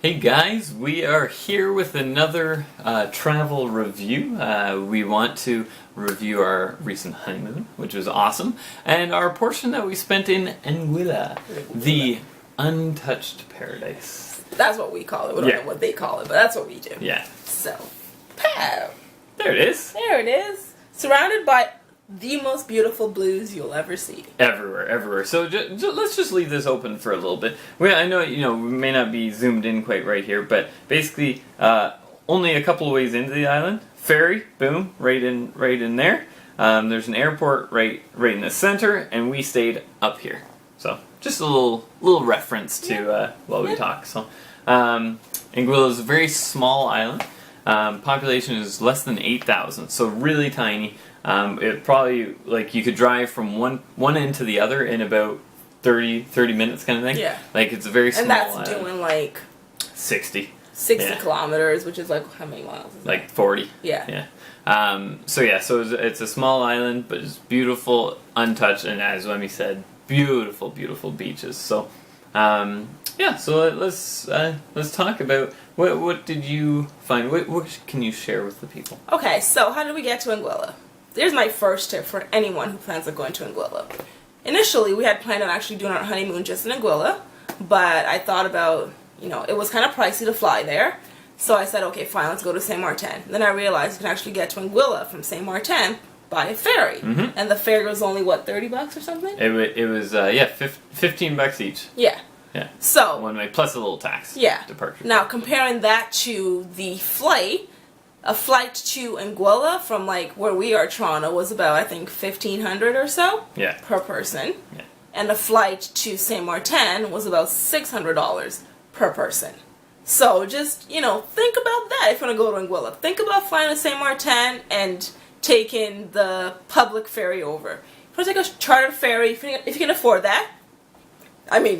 Hey guys, we are here with another travel review. We want to review our recent honeymoon, which was awesome, and our portion that we spent in Anguilla, the untouched paradise. That's what we call it. We don't know what they call it, but that's what we do. Yeah. So, pow! There it is. There it is. Surrounded by the most beautiful blues you'll ever see. Everywhere, everywhere. So let's just leave this open for a little bit. I know, we may not be zoomed in quite right here, but basically, only a couple of ways into the island. Ferry, boom, right in there. There's an airport right in the center, and we stayed up here. So just a little reference to while we talk. So Anguilla is a very small island. Population is less than 8,000, so really tiny. It probably, you could drive from one end to the other in about 30 minutes kind of thing. Yeah. It's a very small island. And that's doing 60 yeah. kilometers, which is how many miles is that? 40. Yeah. Yeah. So it's a small island, but it's beautiful, untouched, and as Wemi said, beautiful, beautiful beaches. So, so let's talk about what did you find? What can you share with the people? Okay, so how did we get to Anguilla? Here's my first tip for anyone who plans on going to Anguilla. Initially, we had planned on actually doing our honeymoon just in Anguilla, but I thought about, it was kind of pricey to fly there. So I said, okay, fine, let's go to Saint Martin. Then I realized you can actually get to Anguilla from Saint Martin by a ferry. Mm-hmm. And the ferry was only, $30 or something? It was, $15 each. Yeah. Yeah. So. One way, plus a little tax. Yeah. Departure. Now, comparing that to the flight, a flight to Anguilla from where we are, Toronto, was about, I think, $1,500 or so per person. Yeah. And a flight to Saint Martin was about $600 per person. So just, think about that if you want to go to Anguilla. Think about flying to Saint Martin and taking the public ferry over. If you want to take a chartered ferry, if you can afford that,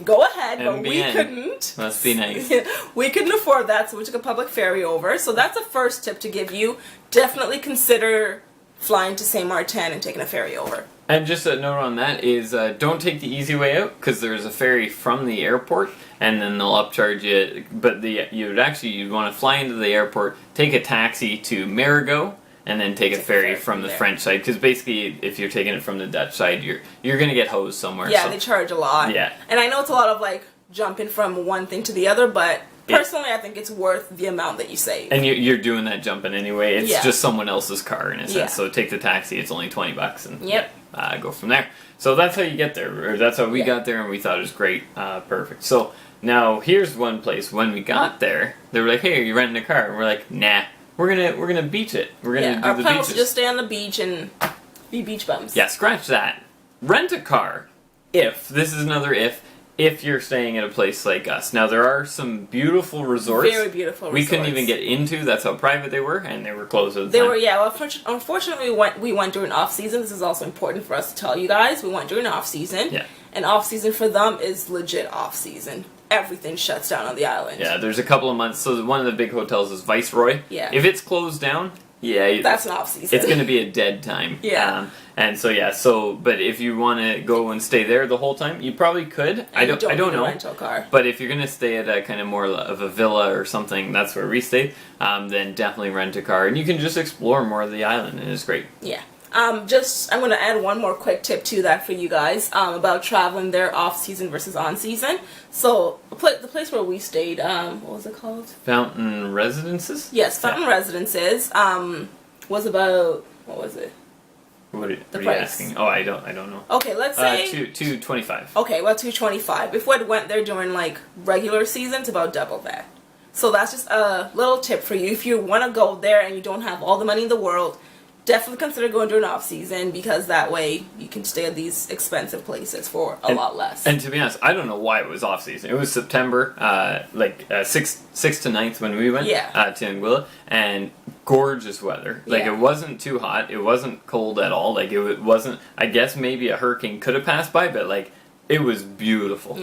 go ahead, but we couldn't. Must be nice. We couldn't afford that, so we took a public ferry over. So that's the first tip to give you. Definitely consider flying to Saint Martin and taking a ferry over. And just a note on that is don't take the easy way out, because there's a ferry from the airport, and then they'll upcharge you. But you'd want to fly into the airport, take a taxi to Marigot, and then take a ferry from the French side, because basically, if you're taking it from the Dutch side, you're gonna get hosed somewhere. Yeah, they charge a lot. Yeah, and I know it's a lot of jumping from one thing to the other, but personally, I think it's worth the amount that you save. And you're doing that jumping anyway. It's just someone else's car in a sense. Yeah. So take the taxi; it's only $20, and go from there. So that's how you get there, or that's how we got there, and we thought it was great, perfect. So now here's one place. When we got there, they were like, "Hey, are you renting a car?" And we're like, "Nah." We're gonna beach it. We're gonna do the beaches. Our plan was to just stay on the beach and be beach bums. Yeah, scratch that. Rent a car. This is another if you're staying at a place like us. Now there are some beautiful resorts. Very beautiful resorts. We couldn't even get into. That's how private they were, and they were closed at the time. Well, unfortunately, we went during off season. This is also important for us to tell you guys. We went during off season. Yeah. And off season for them is legit off season. Everything shuts down on the island. Yeah, there's a couple of months. So one of the big hotels is Viceroy. Yeah. If it's closed down, that's an off season. It's going to be a dead time. Yeah. But if you want to go and stay there the whole time, you probably could. And I don't know. A rental car. But if you're going to stay at a kind of more of a villa or something, that's where we stayed. Then definitely rent a car, and you can just explore more of the island, and it's great. Yeah. I'm going to add one more quick tip to that for you guys about traveling there off season versus on season. So the place where we stayed, what was it called? Fountain Residences? Yes, Fountain Residences was about, what was it? What are you asking? Oh, I don't know. Okay, let's say $225. Okay, well, $225. If we went there during regular season, it's about double that. So that's just a little tip for you. If you want to go there and you don't have all the money in the world, definitely consider going during off season, because that way you can stay at these expensive places for a lot less. And to be honest, I don't know why it was off season. It was September, 6th to 9th when we went to Anguilla, and gorgeous weather. It wasn't too hot. It wasn't cold at all. It wasn't. I guess maybe a hurricane could have passed by, but it was beautiful.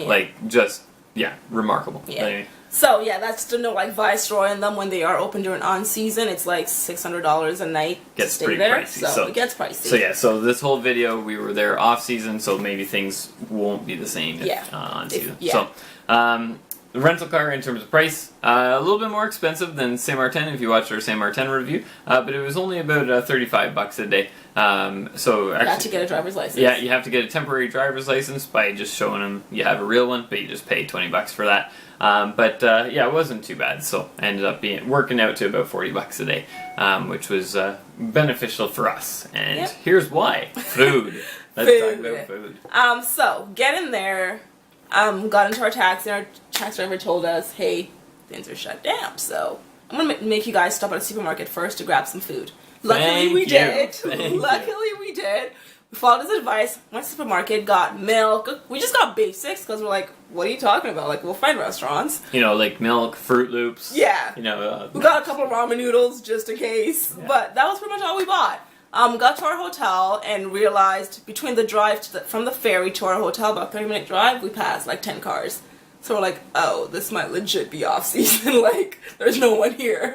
Yeah. Remarkable. Yeah. Anyway. So that's to know Viceroy and them, when they are open during on season, it's $600 a night to stay there. Pricey. So it gets pricey. So this whole video we were there off season, so maybe things won't be the same on season. Yeah. So the rental car in terms of price, a little bit more expensive than Saint Martin if you watched our Saint Martin review, but it was only about $35 a day. So actually, you have to get a driver's license. Yeah, you have to get a temporary driver's license by just showing them you have a real one, but you just pay $20 for that. Yeah, it wasn't too bad. So I ended up working out to about $40 a day, which was beneficial for us. And here's why: food. Let's talk about food. So get in there. Got into our taxi, and our taxi driver told us, hey, things are shut down, so I'm going to make you guys stop at a supermarket first to grab some food. Luckily we did. We followed his advice, went to the supermarket, got milk. We just got basics, because we're like, what are you talking about? Like, we'll find restaurants. You know, like milk, Fruit Loops. Yeah. You know, we got a couple of ramen noodles, just in case, but that was pretty much all we bought. Got to our hotel and realized between the drive from the ferry to our hotel, about 30-minute drive, we passed like 10 cars. So we're like, oh, this might legit be off season. Like, there's no one here.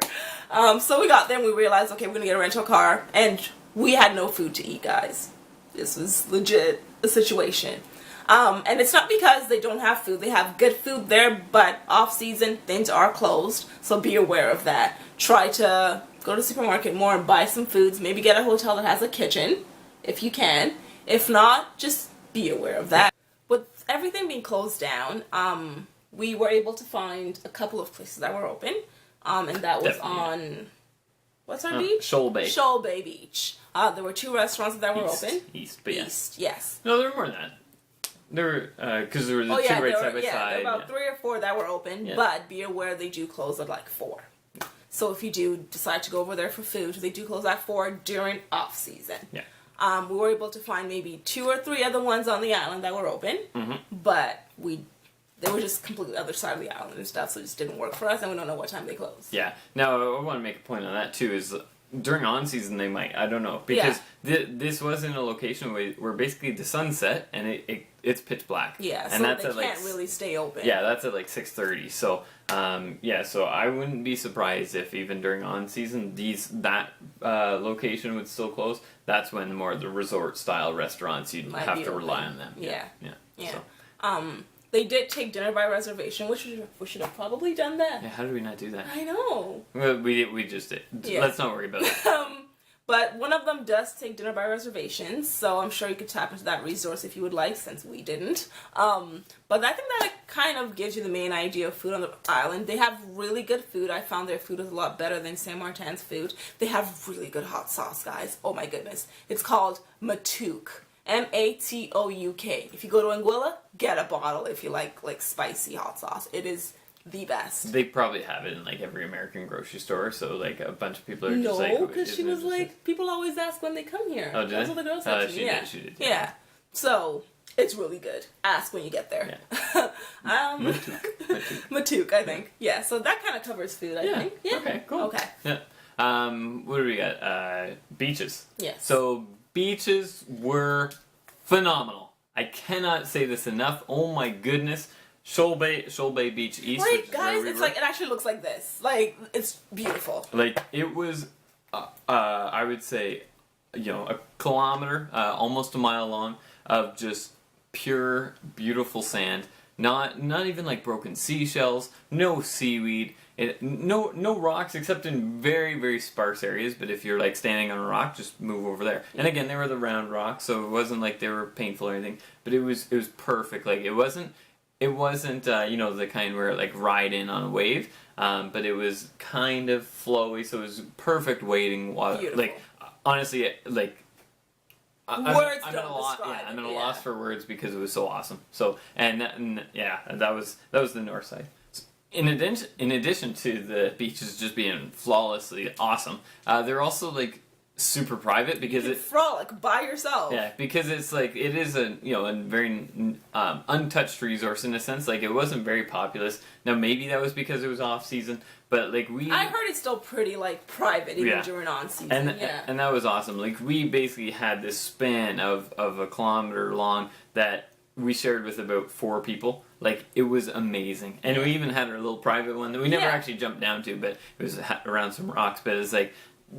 So we got there and we realized, okay, we're gonna get a rental car, and we had no food to eat, guys. This was legit a situation. And it's not because they don't have food. They have good food there, but off season, things are closed. So be aware of that. Try to go to the supermarket more and buy some foods. Maybe get a hotel that has a kitchen, if you can. If not, just be aware of that. With everything being closed down, we were able to find a couple of places that were open. And that was on, what's our beach? Shoal Bay. Shoal Bay Beach. There were 2 restaurants that were open. East, yes. No, there were more than that. There were, because there were the 2 right side by side. There were about 3 or 4 that were open, but be aware they do close at like 4. So if you do decide to go over there for food, they do close at 4 during off season. Yeah. We were able to find maybe 2 or 3 other ones on the island that were open, but they were just completely other side of the island and stuff, so it just didn't work for us, and we don't know what time they close. Yeah. Now, I want to make a point on that too, is during on season they might, I don't know, because this was in a location where basically the sun set and it's pitch black. Yeah, and so they can't really stay open. Yeah, that's at like 6:30. So so I wouldn't be surprised if even during on season that location would still close. That's when more of the resort style restaurants you'd have to rely on them. Yeah. So. They did take dinner by reservation, which we should have probably done that. Yeah, how did we not do that? I know. Well, we just did. Yeah. Let's not worry about it. But one of them does take dinner by reservations, so I'm sure you could tap into that resource if you would like, since we didn't. But I think that it kind of gives you the main idea of food on the island. They have really good food. I found their food was a lot better than Saint Martin's food. They have really good hot sauce, guys. Oh my goodness. It's called Matouk. Matouk. If you go to Anguilla, get a bottle if you like spicy hot sauce. It is the best. They probably have it in like every American grocery store, so like a bunch of people are just like... No, because she was like, people always ask when they come here. Oh, did That's what the girl said to me. She did. Yeah. So, it's really good. Ask when you get there. Yeah. Matouk, I think. Yeah, so that kind of covers food, I think. Yeah. Okay, cool. Okay. Yeah. What do we got? Beaches. Yes. So, beaches were phenomenal. I cannot say this enough. Oh my goodness. Shoal Bay Beach East. Like, guys, it's like, it actually looks like this. Like, it's beautiful. Like, it was, I would say, a kilometer, almost a mile long, of just pure, beautiful sand. Not even like broken seashells, no seaweed, no rocks except in very, very sparse areas, but if you're like standing on a rock, just move over there. And again, they were the round rocks, so it wasn't like they were painful or anything, but it was perfect. Like, it wasn't the kind where it like ride in on a wave, but it was kind of flowy, so it was perfect wading water. Beautiful. Like, honestly, like, I'm at a loss for words because it was so awesome. So that was the north side. In addition to the beaches just being flawlessly awesome, they're also like super private because you can frolic by yourself. Yeah, because it's like it is a very untouched resource in a sense. Like, it wasn't very populous. Now maybe that was because it was off season, but like I heard it's still pretty like private even during on season. And that was awesome. Like, we basically had this span of a kilometer long that we shared with about 4 people. Like, it was amazing. And we even had our little private one that we never actually jumped down to, but it was around some rocks. But it's like,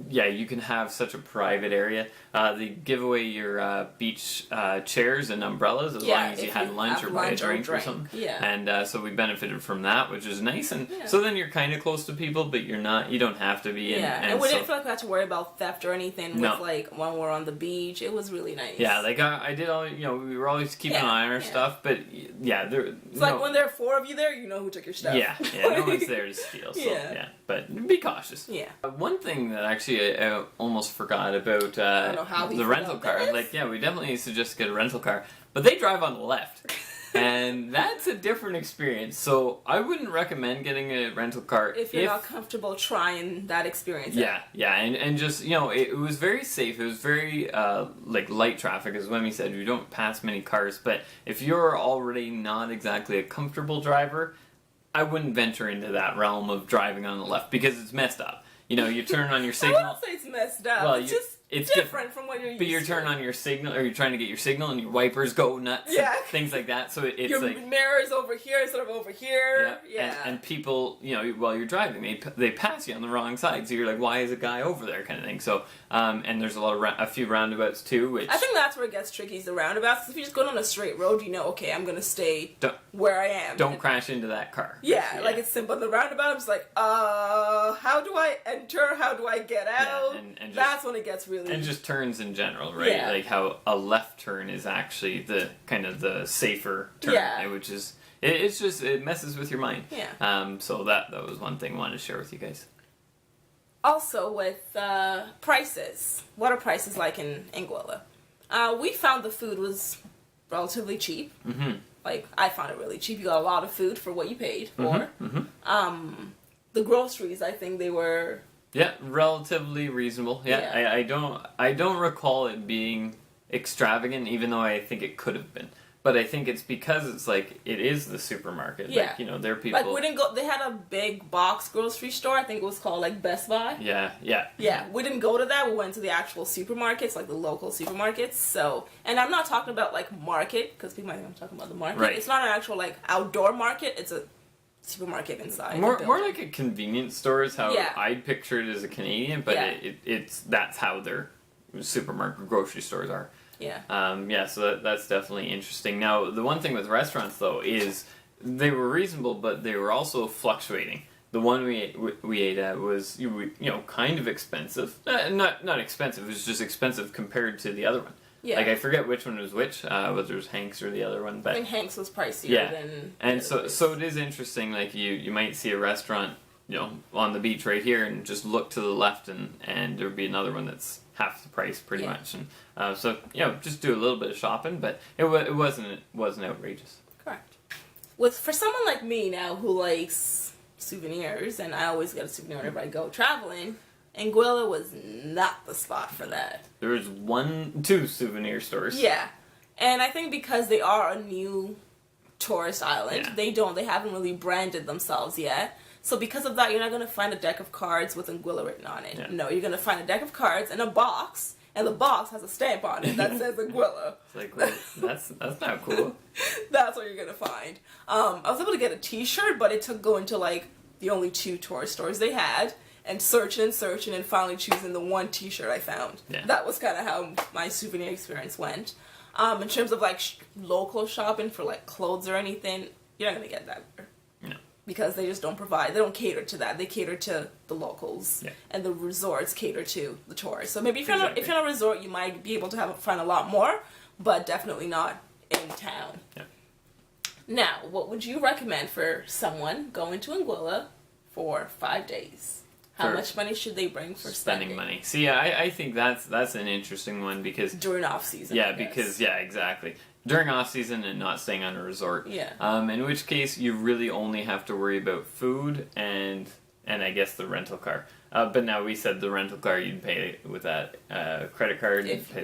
yeah, you can have such a private area. They give away your beach chairs and umbrellas as long as you had lunch or buy a drink or something. Yeah. And so we benefited from that, which is nice. And so then you're kind of close to people, but you're not. You don't have to be. And we didn't feel like we had to worry about theft or anything. With like when we're on the beach, it was really nice. Yeah, like I did all. We were always keeping an eye on our stuff, but it's like when there are 4 of you there, you know who took your stuff. Yeah, no one's there to steal. So but be cautious. Yeah. One thing that actually I almost forgot about the rental car. Like, we definitely suggest get a rental car, but they drive on the left. And that's a different experience. So I wouldn't recommend getting a rental car if you're not comfortable trying that experience. And just it was very safe. It was very light traffic, as Wemi said. You don't pass many cars, but if you're already not exactly a comfortable driver, I wouldn't venture into that realm of driving on the left because it's messed up. You turn on your signal. I wouldn't say it's messed up. Well, it's different from what you're used to. But you turn on your signal, or you're trying to get your signal, and your wipers go nuts. Yeah. And things like that. So it's your like mirror's over here instead of over here. Yeah. And people, while you're driving, they pass you on the wrong side. So you're like, why is a guy over there, kind of thing. So and there's a few roundabouts too. Which I think that's where it gets tricky is the roundabouts. Because if you just go down a straight road, okay, I'm gonna stay where I am. Don't crash into that car. Yeah, like it's simple. The roundabout, I'm just like, how do I enter? How do I get out? And that's when it gets really. And just turns in general, right? Yeah. Like how a left turn is actually the kind of the safer turn, which is it messes with your mind. Yeah. So that was one thing I wanted to share with you guys. Also with prices, what are prices like in Anguilla? We found the food was relatively cheap. Mm-hmm. Like I found it really cheap. You got a lot of food for what you paid for. Mm-hmm. The groceries, I think they were. Yeah, relatively reasonable. Yeah. I don't recall it being extravagant, even though I think it could have been. But I think it's because it's like it is the supermarket. Yeah. Like, there are people. Like we didn't go. They had a big box grocery store. I think it was called like Best Buy. Yeah. We didn't go to that. We went to the actual supermarkets, like the local supermarkets. So, and I'm not talking about like market because people might think I'm talking about the market. Right. It's not an actual like outdoor market. It's a supermarket inside. More like a convenience store is how I'd picture it as a Canadian, but that's how their supermarket grocery stores are. Yeah. So that's definitely interesting. Now, the one thing with restaurants though is they were reasonable, but they were also fluctuating. The one we ate at was kind of expensive. Not expensive. It was just expensive compared to the other one. Yeah. Like I forget which one was which, whether it was Hank's or the other one. But I think Hank's was pricier than. And so it is interesting. Like you might see a restaurant, on the beach right here, and just look to the left, and there'd be another one that's half the price, pretty much. And so just do a little bit of shopping, but it wasn't outrageous. Correct. For someone like me now who likes souvenirs, and I always get a souvenir whenever I go traveling. Anguilla was not the spot for that. There was 2 souvenir stores. Yeah. And I think because they are a new tourist island, they haven't really branded themselves yet. So because of that, you're not going to find a deck of cards with Anguilla written on it. Yeah. No, you're going to find a deck of cards and a box, and the box has a stamp on it that says Anguilla. It's like, well, that's not cool. That's what you're going to find. I was able to get a t-shirt, but it took going to like the only 2 tourist stores they had. And searching and finally choosing the one t-shirt I found. Yeah. That was kind of how my souvenir experience went. In terms of like local shopping for like clothes or anything, you're not going to get that there. No. Because they just don't provide, they don't cater to that. They cater to the locals. Yeah. And the resorts cater to the tourists. So maybe if you're in a resort, you might be able to find a lot more, but definitely not in town. Yeah. Now, what would you recommend for someone going to Anguilla for 5 days? How much money should they bring for spending money? See, I think that's an interesting one because during off season. Yeah, exactly. During off season and not staying on a resort. Yeah. In which case you really only have to worry about food and I guess the rental car. But now we said the rental car you'd pay with that credit card. If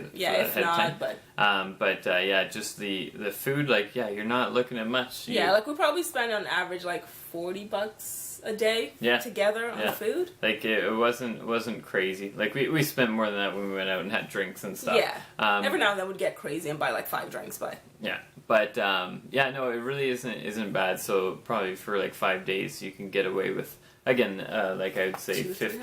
not, but just the food. Like you're not looking at much. Like we probably spend on average like $40 a day together on food. Like it wasn't crazy. Like we spent more than that when we went out and had drinks and stuff. Yeah. Every now and then we'd get crazy and buy like 5 drinks, but but no, it really isn't bad. So probably for like 5 days you can get away with. Again, like I would say, $50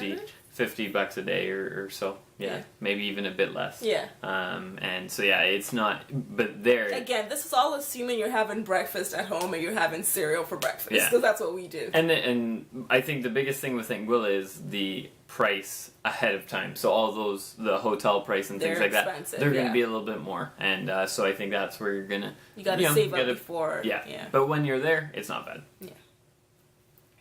50 bucks a day or so. Yeah, maybe even a bit less. Yeah. And so yeah, it's not. But there again, this is all assuming you're having breakfast at home and you're having cereal for breakfast. Yeah. Because that's what we do. And I think the biggest thing with Anguilla is the price ahead of time. So all those, the hotel price and things They're like expensive, that, they're going yeah. to be a little bit more. And so I think that's where you're gonna You got to save up before. Yeah. But when you're there, it's not bad. Yeah.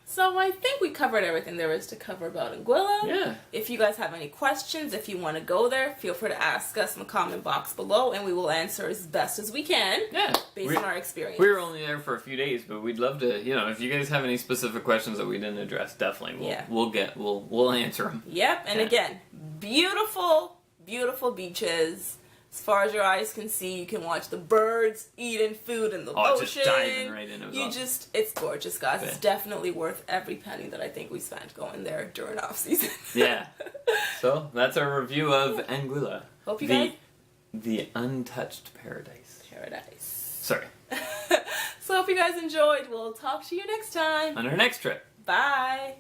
So I think we covered everything there is to cover about Anguilla. Yeah. If you guys have any questions, if you want to go there, feel free to ask us in the comment box below, and we will answer as best as we can. Yeah. Based on our experience. We were only there for a few days, but we'd love to, if you guys have any specific questions that we didn't address, definitely we'll answer them. Yep. And again, beautiful, beautiful beaches. As far as your eyes can see, you can watch the birds eating food in the ocean. Just diving right in. It's gorgeous, guys. Yeah. It's definitely worth every penny that I think we spent going there during off season. Yeah. So that's our review of Anguilla. Hope you guys. The untouched paradise. Sorry. So hope you guys enjoyed. We'll talk to you next time. On our next trip. Bye.